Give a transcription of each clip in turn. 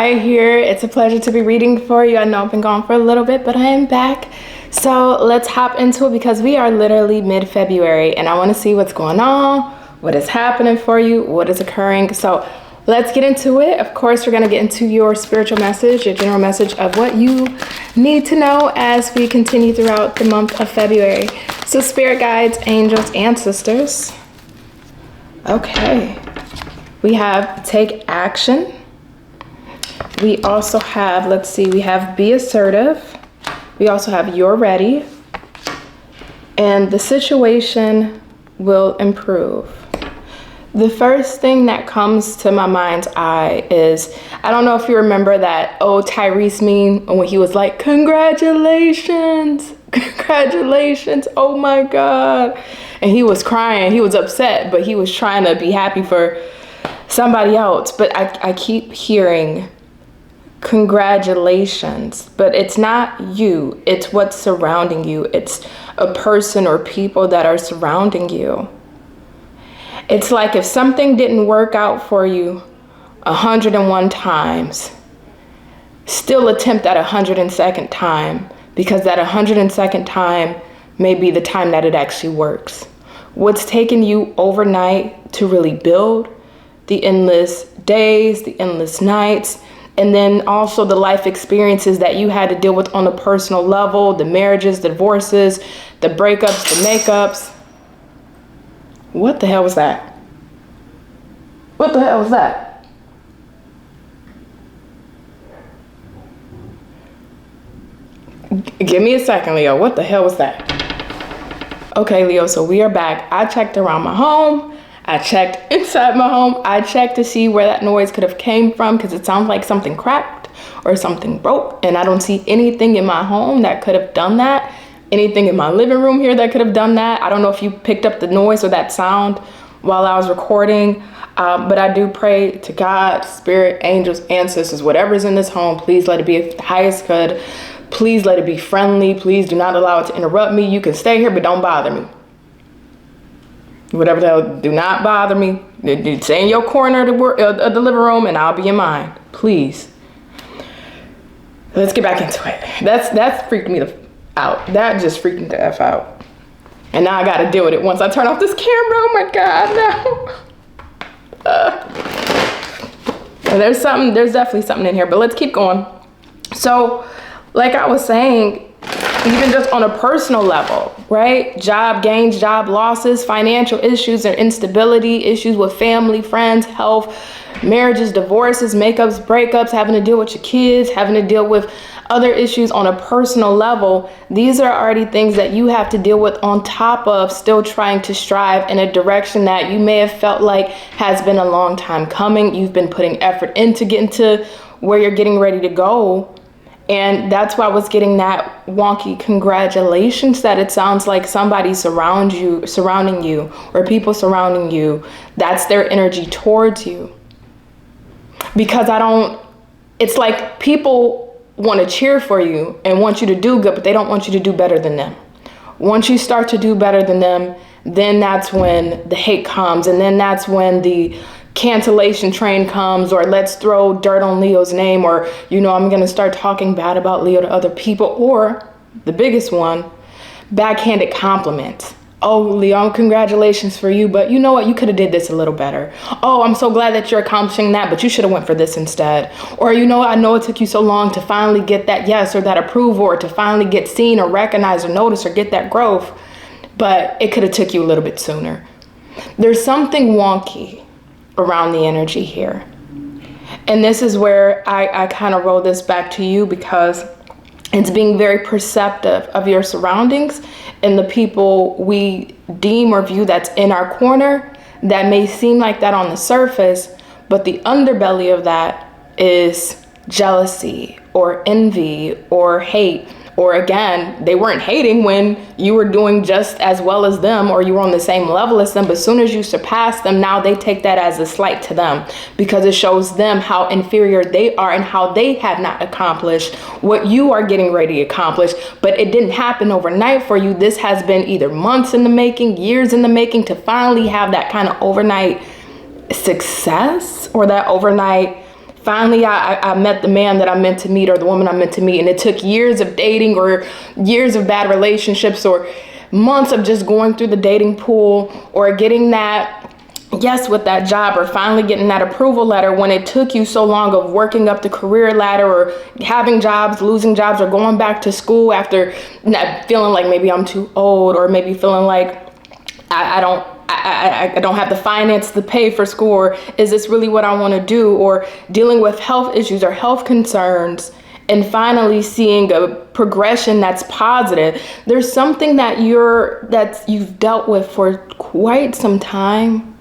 Mariah here. It's a pleasure to be reading for you. I know I've been gone for a little bit, but I am back. So let's hop into it because we are literally mid-February and I want to see what's going on, what is happening for you, what is occurring. So let's get into it. Of course, we're going to get into your spiritual message, your general message of what you need to know as we continue throughout the month of February. So spirit guides, angels, ancestors. Okay. We have take action. We also have, we have be assertive. We also have you're ready. And the situation will improve. The first thing that comes to my mind's eye is, I don't know if you remember that old Tyrese meme when he was like, congratulations, congratulations, oh my God. And he was crying, he was upset, but he was trying to be happy for somebody else. But I keep hearing congratulations, but it's not you, it's what's surrounding you. It's a person or people that are surrounding you. It's like if something didn't work out for you 101 times, still attempt that 102nd time, because that 102nd time may be the time that it actually works. What's taken you overnight to really build, the endless days, the endless nights, and then also the life experiences that you had to deal with on a personal level, the marriages, the divorces, the breakups, the makeups. What the hell was that? What the hell was that? Give me a second, Leo. What the hell was that? Okay, Leo, so we are back. I checked around my home. I checked inside my home. I checked to see where that noise could have came from because it sounds like something cracked or something broke. And I don't see anything in my home that could have done that. Anything in my living room here that could have done that. I don't know if you picked up the noise or that sound while I was recording. But I do pray to God, spirit, angels, ancestors, whatever's in this home, please let it be of the highest good. Please let it be friendly. Please do not allow it to interrupt me. You can stay here, but don't bother me. Whatever the hell, do not bother me. Stay in your corner of the living room and I'll be in mine. Please. Let's get back into it. That's freaked me out. That just freaked me the F out. And now I got to deal with it once I turn off this camera. Oh my God, no. There's definitely something in here, but let's keep going. So, like I was saying, even just on a personal level, right? Job gains, job losses, financial issues or instability, issues with family, friends, health, marriages, divorces, makeups, breakups, having to deal with your kids, having to deal with other issues on a personal level. These are already things that you have to deal with on top of still trying to strive in a direction that you may have felt like has been a long time coming. You've been putting effort into getting to where you're getting ready to go. And that's why I was getting that wonky congratulations, that it sounds like somebody surrounding you or people surrounding you. That's their energy towards you. Because it's like people want to cheer for you and want you to do good, but they don't want you to do better than them. Once you start to do better than them, then that's when the hate comes. And then that's when the cancellation train comes, or let's throw dirt on Leo's name, or, I'm going to start talking bad about Leo to other people, or the biggest one, backhanded compliments. Oh, Leo, congratulations for you, but you know what? You could have did this a little better. Oh, I'm so glad that you're accomplishing that, but you should have went for this instead. Or, I know it took you so long to finally get that yes or that approval, or to finally get seen or recognized or noticed or get that growth, but it could have took you a little bit sooner. There's something wonky around the energy here. And this is where I kind of roll this back to you, because it's being very perceptive of your surroundings and the people we deem or view that's in our corner. That may seem like that on the surface, but the underbelly of that is jealousy or envy or hate. Or again, they weren't hating when you were doing just as well as them, or you were on the same level as them. But as soon as you surpass them, now they take that as a slight to them, because it shows them how inferior they are and how they have not accomplished what you are getting ready to accomplish. But it didn't happen overnight for you. This has been either months in the making, years in the making, to finally have that kind of overnight success or that overnight finally I met the man that I meant to meet, or the woman I meant to meet. And it took years of dating, or years of bad relationships, or months of just going through the dating pool, or getting that yes with that job, or finally getting that approval letter, when it took you so long of working up the career ladder, or having jobs, losing jobs, or going back to school after feeling like maybe I'm too old, or maybe feeling like I don't have the finance to pay for school, or is this really what I want to do, or dealing with health issues or health concerns, and finally seeing a progression that's positive. There's something that you've dealt with for quite some time,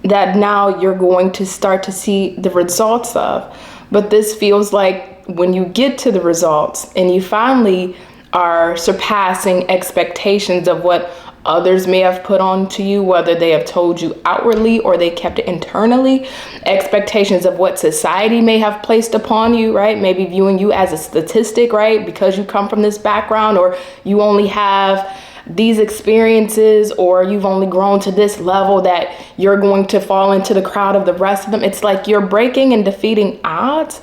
that now you're going to start to see the results of. But this feels like when you get to the results and you finally are surpassing expectations of what others may have put onto you, whether they have told you outwardly or they kept it internally, expectations of what society may have placed upon you, right? Maybe viewing you as a statistic, right? Because you come from this background, or you only have these experiences, or you've only grown to this level that you're going to fall into the crowd of the rest of them. It's like you're breaking and defeating odds.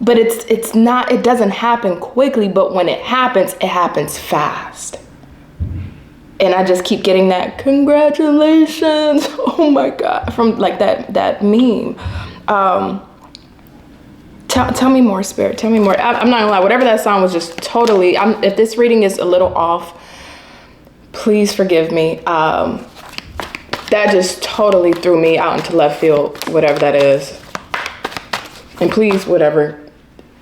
But it doesn't happen quickly, but when it happens fast. And I just keep getting that congratulations, oh my God, from like that meme. Tell me more, Spirit, tell me more. I'm not gonna lie, whatever that song was, just totally, if this reading is a little off, please forgive me. That just totally threw me out into left field, whatever that is. And please, whatever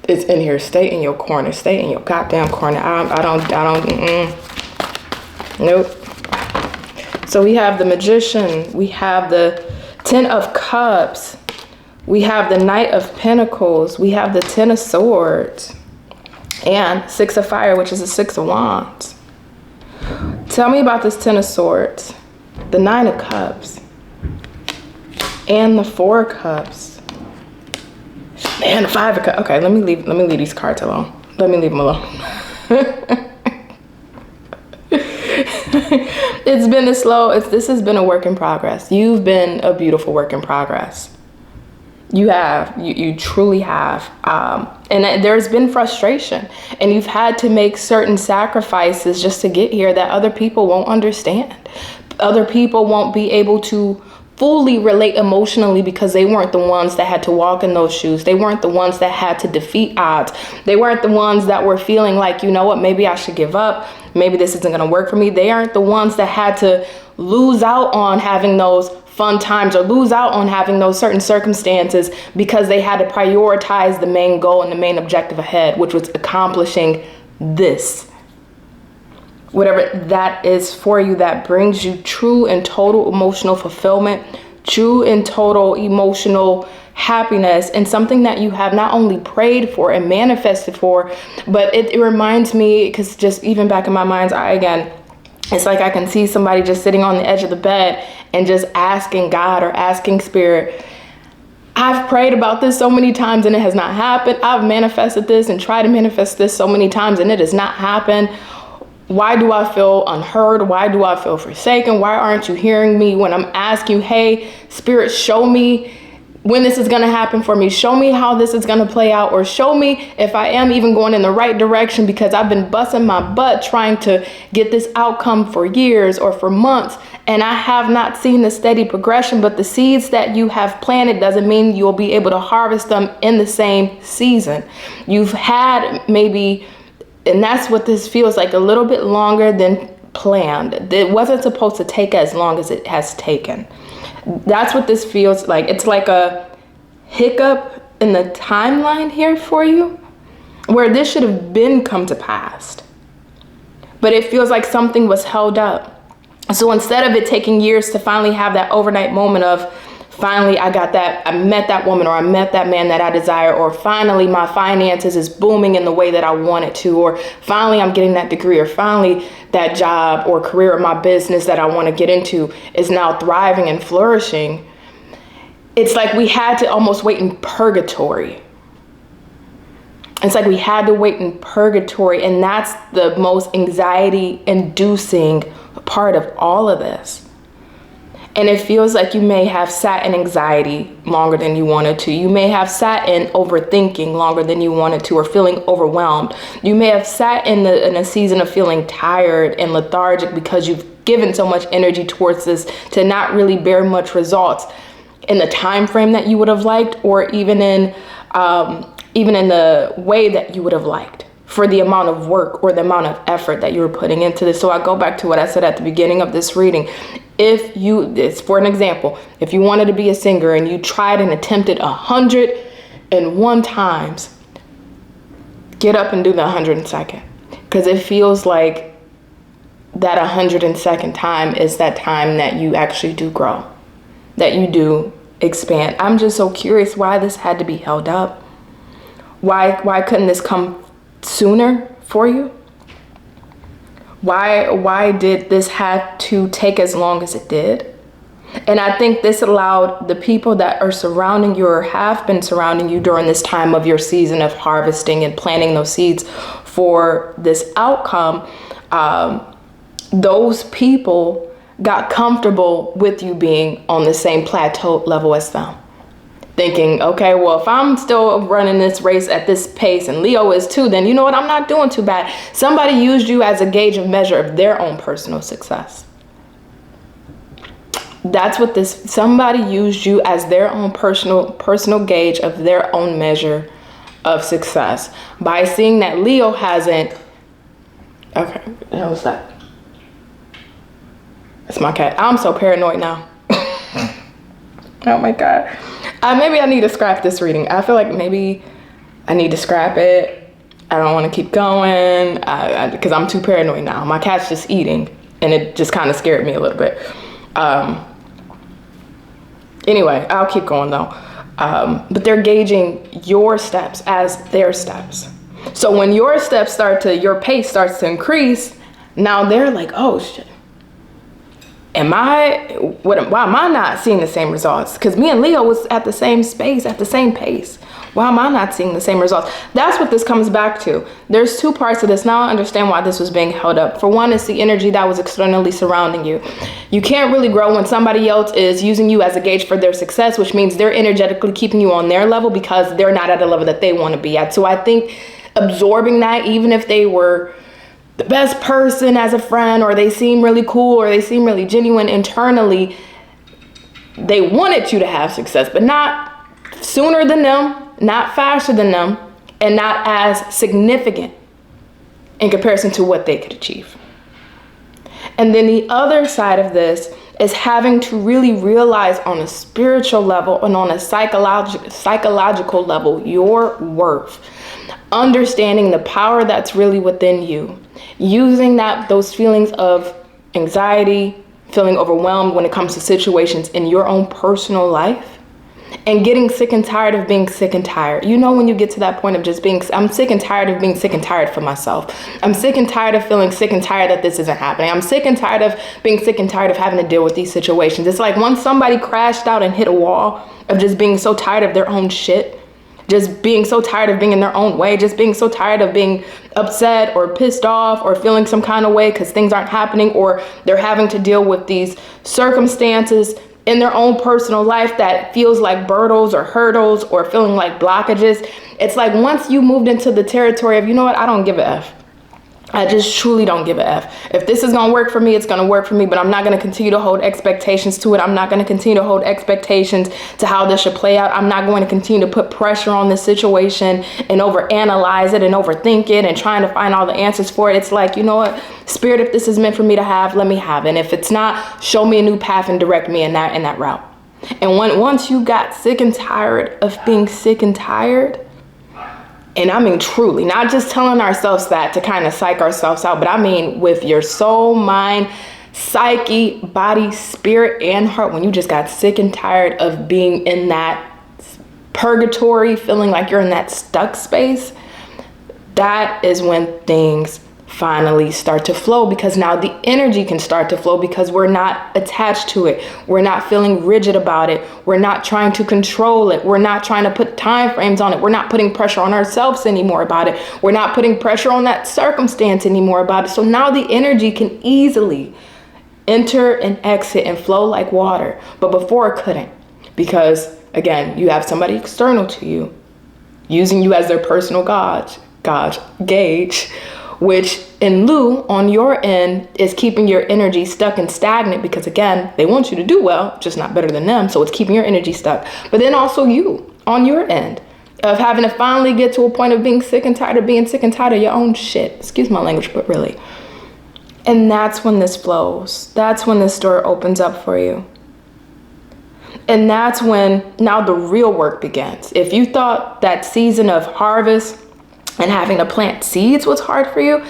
is in here, stay in your corner, stay in your goddamn corner. Nope. So we have the Magician, we have the Ten of Cups, we have the Knight of Pentacles, we have the Ten of Swords, and Six of Fire, which is the Six of Wands. Tell me about this Ten of Swords, the Nine of Cups, and the Four of Cups. And the Five of Cups. Okay, let me leave these cards alone. Let me leave them alone. It's been this has been a work in progress. You've been a beautiful work in progress. You have, you truly have. And there's been frustration, and you've had to make certain sacrifices just to get here that other people won't understand. Other people won't be able to fully relate emotionally, because they weren't the ones that had to walk in those shoes. They weren't the ones that had to defeat odds. They weren't the ones that were feeling like, you know what, maybe I should give up. Maybe this isn't going to work for me. They aren't the ones that had to lose out on having those fun times, or lose out on having those certain circumstances, because they had to prioritize the main goal and the main objective ahead, which was accomplishing this. Whatever that is for you, that brings you true and total emotional fulfillment, true and total emotional happiness, and something that you have not only prayed for and manifested for, but it reminds me, because just even back in my mind's eye again, it's like I can see somebody just sitting on the edge of the bed and just asking God or asking Spirit, I've prayed about this so many times and it has not happened. I've manifested this and tried to manifest this so many times and it has not happened. Why do I feel unheard? Why do I feel forsaken? Why aren't you hearing me when I'm asking you, hey, Spirit, show me when this is going to happen for me. Show me how this is going to play out, or show me if I am even going in the right direction, because I've been busting my butt trying to get this outcome for years or for months, and I have not seen the steady progression. But the seeds that you have planted doesn't mean you'll be able to harvest them in the same season. You've had maybe, and that's what this feels like, a little bit longer than planned. It wasn't supposed to take as long as it has taken. That's what this feels like. It's like a hiccup in the timeline here for you, where this should have been come to pass. But it feels like something was held up. So instead of it taking years to finally have that overnight moment of, finally I got that, I met that woman, or I met that man that I desire, or finally my finances is booming in the way that I want it to, or finally I'm getting that degree, or finally that job or career or my business that I want to get into is now thriving and flourishing. It's like we had to almost wait in purgatory. It's like we had to wait in purgatory, and that's the most anxiety inducing part of all of this. And it feels like you may have sat in anxiety longer than you wanted to. You may have sat in overthinking longer than you wanted to, or feeling overwhelmed. You may have sat in a season of feeling tired and lethargic because you've given so much energy towards this to not really bear much results in the time frame that you would have liked, or even in the way that you would have liked, for the amount of work or the amount of effort that you were putting into this. So I go back to what I said at the beginning of this reading. It's for an example, if you wanted to be a singer and you tried and attempted 101 times, get up and do the 102nd, because it feels like that 102nd time is that time that you actually do grow, that you do expand. I'm just so curious why this had to be held up. Why couldn't this come sooner for you? Why did this have to take as long as it did? And I think this allowed the people that are surrounding you or have been surrounding you during this time of your season of harvesting and planting those seeds for this outcome, those people got comfortable with you being on the same plateau level as them. Thinking, okay, well, if I'm still running this race at this pace and Leo is too, then you know what? I'm not doing too bad. Somebody used you as a gauge of measure of their own personal success. That's what somebody used you as their own personal gauge of their own measure of success by seeing that Leo hasn't. Okay, what was that? It's my cat. I'm so paranoid now. Oh my God. Maybe I need to scrap this reading. I feel like maybe I need to scrap it. I don't want to keep going because I'm too paranoid now. My cat's just eating and it just kind of scared me a little bit. Anyway, I'll keep going though. But they're gauging your steps as their steps. So when your steps your pace starts to increase, now they're like, oh shit. Why am I not seeing the same results? Because me and Leo was at the same space, at the same pace. Why am I not seeing the same results? That's what this comes back to. There's two parts of this. Now I understand why this was being held up. For one, it's the energy that was externally surrounding you. You can't really grow when somebody else is using you as a gauge for their success, which means they're energetically keeping you on their level because they're not at a level that they want to be at. So I think absorbing that, even if they were the best person as a friend, or they seem really cool, or they seem really genuine internally, they wanted you to have success, but not sooner than them, not faster than them, and not as significant in comparison to what they could achieve. And then the other side of this is having to really realize on a spiritual level and on a psychological level your worth. Understanding the power that's really within you. Using those feelings of anxiety, feeling overwhelmed when it comes to situations in your own personal life, and getting sick and tired of being sick and tired. You know, when you get to that point of just I'm sick and tired of being sick and tired for myself. I'm sick and tired of feeling sick and tired that this isn't happening. I'm sick and tired of being sick and tired of having to deal with these situations. It's like once somebody crashed out and hit a wall of just being so tired of their own shit, just being so tired of being in their own way, just being so tired of being upset or pissed off or feeling some kind of way because things aren't happening, or they're having to deal with these circumstances in their own personal life that feels like hurdles or feeling like blockages. It's like once you moved into the territory of, you know what, I don't give a F. I just truly don't give a F. If this is going to work for me, it's going to work for me, but I'm not going to continue to hold expectations to it. I'm not going to continue to hold expectations to how this should play out. I'm not going to continue to put pressure on this situation and overanalyze it and overthink it and trying to find all the answers for it. It's like, you know what, Spirit, if this is meant for me to have, let me have it. And if it's not, show me a new path and direct me in that route. And once you got sick and tired of being sick and tired, and I mean truly, not just telling ourselves that to kind of psych ourselves out, but I mean with your soul, mind, psyche, body, spirit, and heart, when you just got sick and tired of being in that purgatory, feeling like you're in that stuck space, that is when things finally start to flow, because now the energy can start to flow because we're not attached to it. We're not feeling rigid about it. We're not trying to control it. We're not trying to put time frames on it. We're not putting pressure on ourselves anymore about it. We're not putting pressure on that circumstance anymore about it. So now the energy can easily enter and exit and flow like water. But before it couldn't, because again, you have somebody external to you using you as their personal gauge, which in lieu on your end is keeping your energy stuck and stagnant, because again, they want you to do well, just not better than them. So it's keeping your energy stuck. But then also you on your end of having to finally get to a point of being sick and tired of being sick and tired of your own shit. Excuse my language, but really. And that's when this flows. That's when this door opens up for you. And that's when now the real work begins. If you thought that season of harvest and having to plant seeds was hard for you,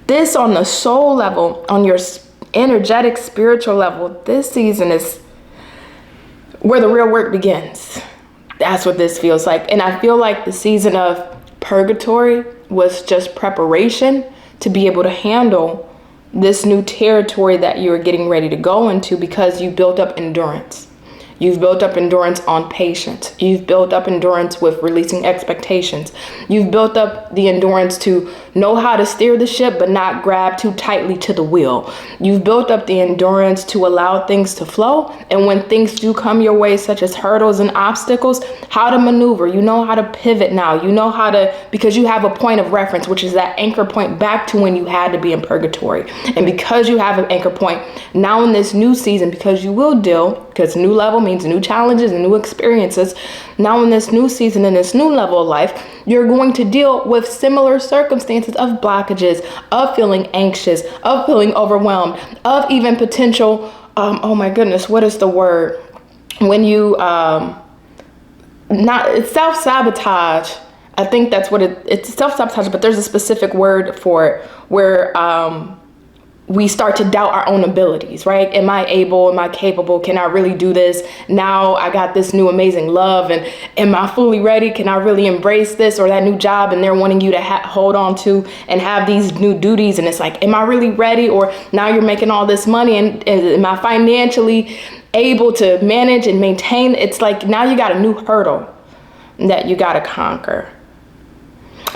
this on the soul level, on your energetic spiritual level, this season is where the real work begins. That's what this feels like. And I feel like the season of purgatory was just preparation to be able to handle this new territory that you're getting ready to go into, because you built up endurance. You've built up endurance on patience. You've built up endurance with releasing expectations. You've built up the endurance to know how to steer the ship, but not grab too tightly to the wheel. You've built up the endurance to allow things to flow. And when things do come your way, such as hurdles and obstacles, how to maneuver. You know how to pivot now. You know how to, because you have a point of reference, which is that anchor point back to when you had to be in purgatory. And because you have an anchor point, now in this new season, because you will deal, because new level means new challenges and new experiences. Now in this new season, in this new level of life, you're going to deal with similar circumstances of blockages, of feeling anxious, of feeling overwhelmed, of even potential, oh my goodness, what is the word? When you, it's self-sabotage. I think that's what it's self-sabotage, but there's a specific word for it where, we start to doubt our own abilities, right? Am I able? Am I capable? Can I really do this? Now I got this new amazing love, and am I fully ready? Can I really embrace this or that new job? And they're wanting you to hold on to and have these new duties. And it's like, am I really ready? Or now you're making all this money, and am I financially able to manage and maintain? It's like now you got a new hurdle that you got to conquer.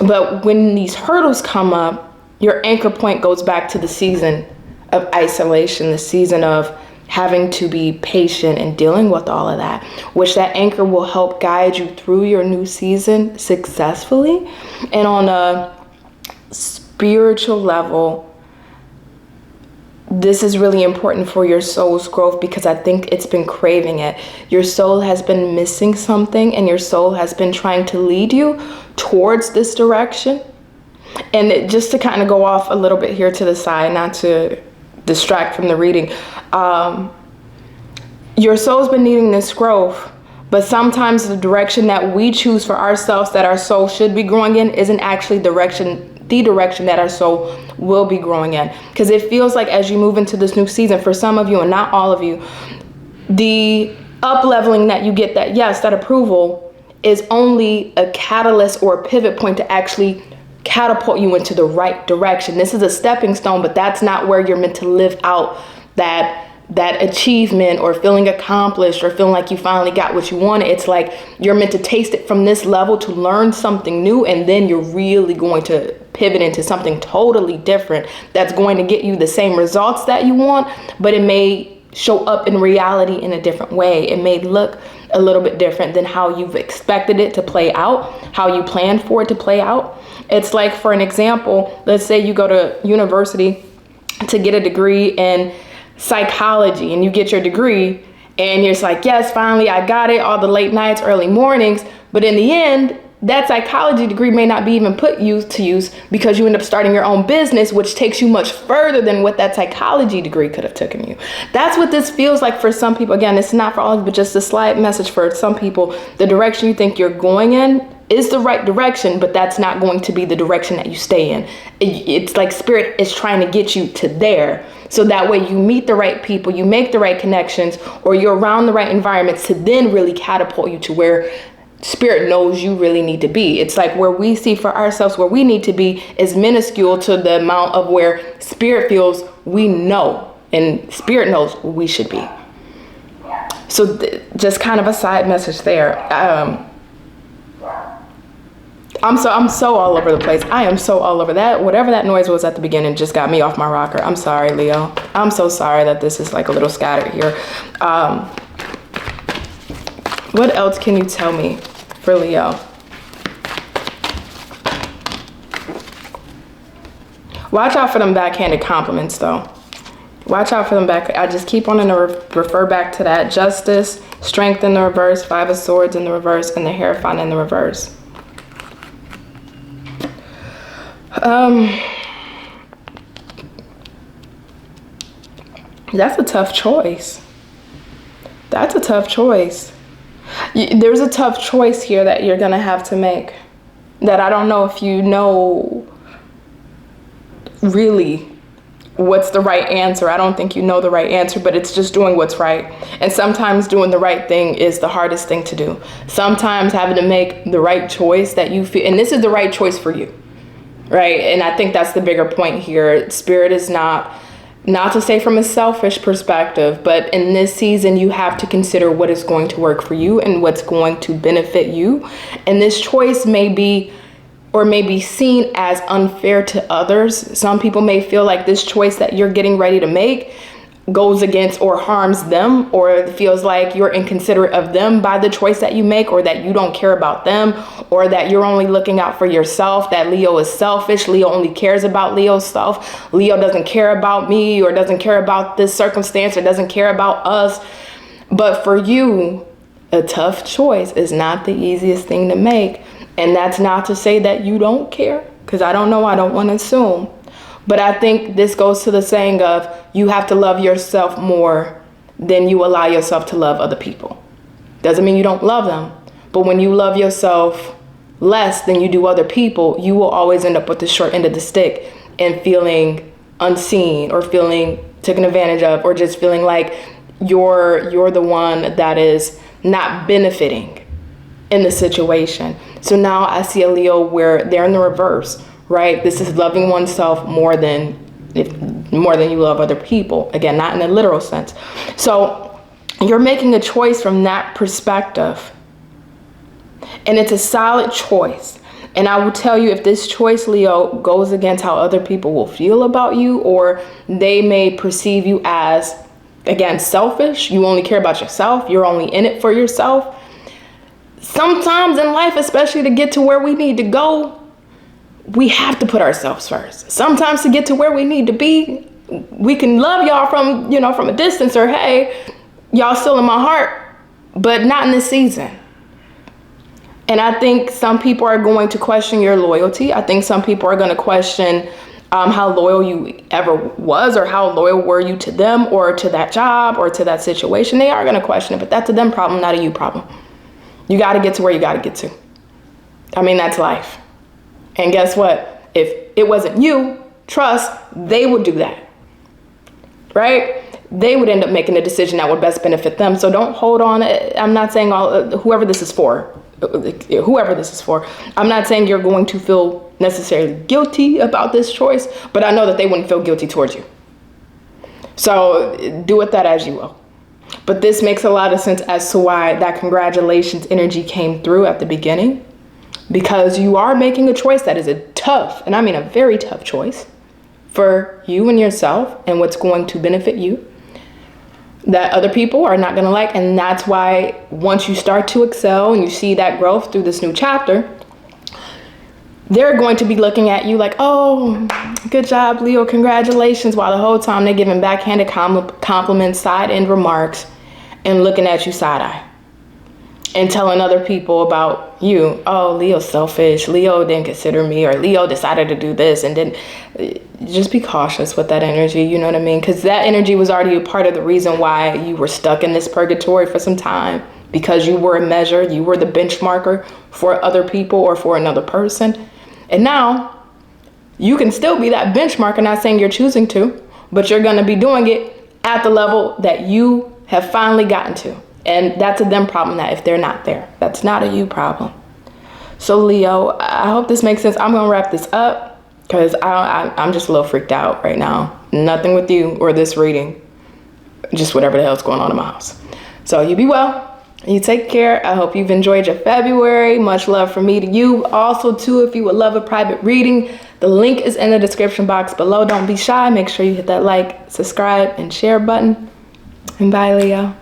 But when these hurdles come up, your anchor point goes back to the season of isolation, the season of having to be patient and dealing with all of that, which that anchor will help guide you through your new season successfully. And on a spiritual level, this is really important for your soul's growth, because I think it's been craving it. Your soul has been missing something, and your soul has been trying to lead you towards this direction. And just to kind of go off a little bit here to the side, not to distract from the reading, your soul's been needing this growth, but sometimes the direction that we choose for ourselves that our soul should be growing in isn't actually the direction that our soul will be growing in. Because it feels like as you move into this new season, for some of you and not all of you, the up-leveling that you get, that approval is only a catalyst or a pivot point to actually catapult you into the right direction. This is a stepping stone, but that's not where you're meant to live out that achievement or feeling accomplished or feeling like you finally got what you wanted. It's like you're meant to taste it from this level to learn something new, and then you're really going to pivot into something totally different that's going to get you the same results that you want, but it may show up in reality in a different way. It may look a little bit different than how you've expected it to play out, how you planned for it to play out. It's like, for an example, let's say you go to university to get a degree in psychology, and you get your degree and you're just like, yes, finally I got it, all the late nights, early mornings. But in the end, that psychology degree may not be even put to use, because you end up starting your own business, which takes you much further than what that psychology degree could have taken you. That's what this feels like for some people. Again, it's not for all of you, but just a slight message for some people. The direction you think you're going in is the right direction, but that's not going to be the direction that you stay in. It's like spirit is trying to get you to there, so that way you meet the right people, you make the right connections, or you're around the right environments to then really catapult you to where spirit knows you really need to be. It's like where we see for ourselves where we need to be is minuscule to the amount of where spirit feels we know, and spirit knows where we should be. So just kind of a side message there. I'm so all over the place. I am so all over that. Whatever that noise was at the beginning just got me off my rocker. I'm sorry, Leo. I'm so sorry that this is like a little scattered here. What else can you tell me for Leo? Watch out for them backhanded compliments, though. Watch out for them back. I just keep wanting to refer back to that. Justice, Strength in the reverse, Five of Swords in the reverse, and the Hierophant in the reverse. That's a tough choice. That's a tough choice. There's a tough choice here that you're going to have to make. That I don't know if you know really what's the right answer. I don't think you know the right answer, but it's just doing what's right. And sometimes doing the right thing is the hardest thing to do. Sometimes having to make the right choice that you feel, and this is the right choice for you, right? And I think that's the bigger point here. Spirit is not to say from a selfish perspective, but in this season, you have to consider what is going to work for you and what's going to benefit you. And this choice may be seen as unfair to others. Some people may feel like this choice that you're getting ready to make goes against or harms them, or feels like you're inconsiderate of them by the choice that you make, or that you don't care about them, or that you're only looking out for yourself, that Leo is selfish. Leo only cares about Leo's self. Leo doesn't care about me, or doesn't care about this circumstance, or doesn't care about us. But for you, a tough choice is not the easiest thing to make. And that's not to say that you don't care, because I don't know, I don't want to assume. But I think this goes to the saying of you have to love yourself more than you allow yourself to love other people. Doesn't mean you don't love them, but when you love yourself less than you do other people, you will always end up with the short end of the stick and feeling unseen, or feeling taken advantage of, or just feeling like you're the one that is not benefiting in the situation. So now I see a Leo where they're in the reverse, right? This is loving oneself more than you love other people. Again, not in a literal sense. So you're making a choice from that perspective. And it's a solid choice. And I will tell you, if this choice, Leo, goes against how other people will feel about you, or they may perceive you as, again, selfish, you only care about yourself, you're only in it for yourself. Sometimes in life, especially to get to where we need to go, we have to put ourselves first. Sometimes to get to where we need to be, we can love y'all from a distance, or hey, y'all still in my heart, but not in this season. And I think some people are going to question your loyalty. I think some people are going to question how loyal you ever was, or how loyal were you to them, or to that job, or to that situation. They are going to question it, but that's a them problem, not a you problem. You got to get to where you got to get to. I mean, that's life. And guess what? If it wasn't you, trust, they would do that, right? They would end up making a decision that would best benefit them. So don't hold on. I'm not saying whoever this is for, I'm not saying you're going to feel necessarily guilty about this choice, but I know that they wouldn't feel guilty towards you. So do with that as you will. But this makes a lot of sense as to why that congratulations energy came through at the beginning, because you are making a choice that is a tough, and I mean a very tough choice for you and yourself, and what's going to benefit you, that other people are not going to like. And that's why once you start to excel and you see that growth through this new chapter, they're going to be looking at you like, oh, good job, Leo, congratulations, while the whole time they're giving backhanded compliments, side-end remarks, and looking at you side-eye. And telling other people about you, oh, Leo's selfish, Leo didn't consider me, or Leo decided to do this, and then just be cautious with that energy, you know what I mean? Because that energy was already a part of the reason why you were stuck in this purgatory for some time, because you were a measure, you were the benchmarker for other people or for another person. And now you can still be that benchmarker, not saying you're choosing to, but you're going to be doing it at the level that you have finally gotten to. And that's a them problem, that if they're not there, that's not a you problem. So Leo, I hope this makes sense. I'm going to wrap this up because I'm just a little freaked out right now. Nothing with you or this reading, just whatever the hell's going on in my house. So you be well. You take care. I hope you've enjoyed your February. Much love from me to you. Also, too, if you would love a private reading, the link is in the description box below. Don't be shy. Make sure you hit that like, subscribe, and share button. And bye, Leo.